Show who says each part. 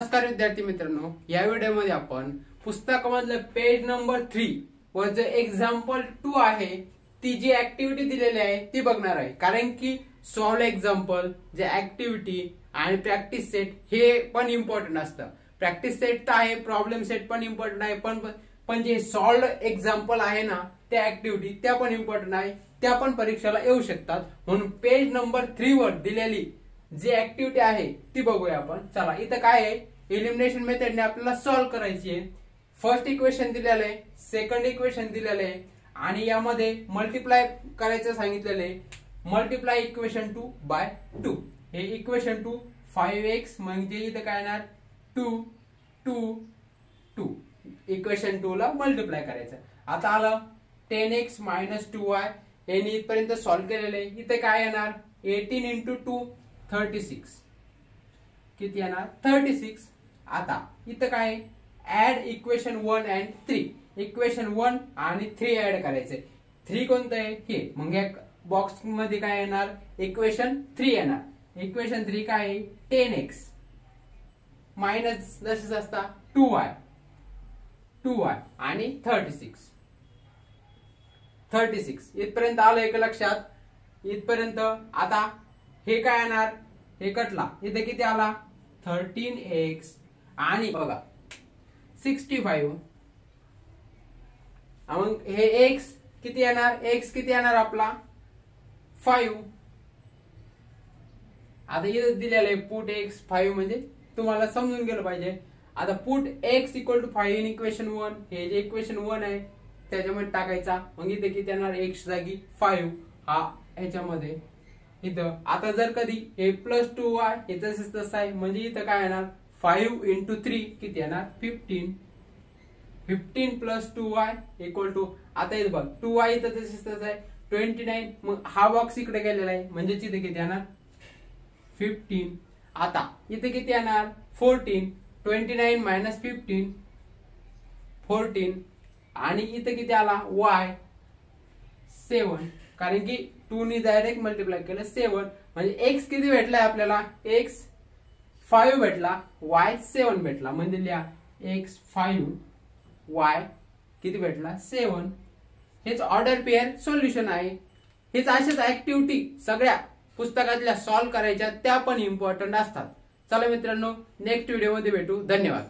Speaker 1: नमस्कार विद्यार्थी मित्रांनो, या व्हिडिओमध्ये आपण पुस्तकामधलं पेज नंबर 3 वर जे एक्झाम्पल 2 आहे ती जी ऍक्टिव्हिटी दिलेली आहे ती बघणार आहे। कारण की सॉल्व एक्झाम्पल, जे ऍक्टिव्हिटी आणि प्रॅक्टिस सेट हे पण इम्पॉर्टंट असतं। प्रॅक्टिस सेट तर आहे, प्रॉब्लेम सेट पण इम्पॉर्टंट आहे, पण जे सॉल्व एक्झाम्पल आहे ना त्या ऍक्टिव्हिटी त्या पण इम्पॉर्टंट आहे, त्या पण परीक्षेला येऊ शकतात। म्हणून पेज नंबर 3 वर दिलेली जी ऍक्टिव्हिटी आहे ती बघूया आपण। चला, इथं काय आहे, एलिमिनेशन मेथडने आपल्याला सॉल्व करायची आहे। फर्स्ट इक्वेशन दिलेलं आहे, सेकंड इक्वेशन दिलेलं आहे आणि यामध्ये मल्टिप्लाय करायचं सांगितलेलं आहे। मल्टिप्लाय इक्वेशन 2 बाय 2, हे इक्वेशन 2 5x म्हणजे इथं काय येणार 2 2 2, इक्वेशन 2 ला मल्टिप्लाय करायचं। आता आलं 10x - 2y, यांनी इथपर्यंत सॉल्व केलेलं आहे। इथे काय येणार 18 × 2 36, किती येणार 36। आता इथं काय ऍड इक्वेशन 1 and 3, इक्वेशन 1 आणि 3 ऍड करायचे। 3 कोणतं आहे हे, मग या बॉक्स मध्ये काय येणार इक्वेशन 3 येणार। इक्वेशन 3 काय आहे 10x मायनस जसंच असता 2y आणि 36 इथपर्यंत आलं एक लक्षात इथपर्यंत। आता हे काय येणार, हे कटला, इथे किती आला 13x आणि बघा 65, मग हे x किती येणार, x किती येणार आपला 5। आता इथे दिलेलं आहे पुट x 5, म्हणजे तुम्हाला समजून गेलं पाहिजे। आता पुट x = 5 इन इक्वेशन 1, हे जे इक्वेशन 1 आहे त्याच्यामध्ये टाकायचा, मग इथे किती येणार x जागी 5 हा ह्याच्यामध्ये इथं। आता जर कधी हे +2y हे तसंच तसं आहे, म्हणजे इथं काय येणार 5 × 3 किती येणार 15 + 2y = आता इथं बघ 2y इथं तसंच तसं आहे 29, मग हा बॉक्स इकडे गेलेला आहे म्हणजे इथे किती येणार 15। आता इथे किती येणार 14, 29 - 15 14, आणि इथे किती आला y 7, कारण की 2 ने डायरेक्ट मल्टिप्लाय केलं 7, म्हणजे x किती भेटलाय आपल्याला x 5 भेटला, y 7 भेटला, म्हणजे लिहा x 5 y किती भेटला 7। हेच ऑर्डर पेअर सोल्युशन आहे। हेच अशाच ऍक्टिव्हिटी सगळ्या पुस्तकातल्या सॉल्व करायच्या, त्या पण इम्पॉर्टंट असतात। चला मित्रांनो, नेक्स्ट व्हिडिओ मध्ये भेटू, धन्यवाद।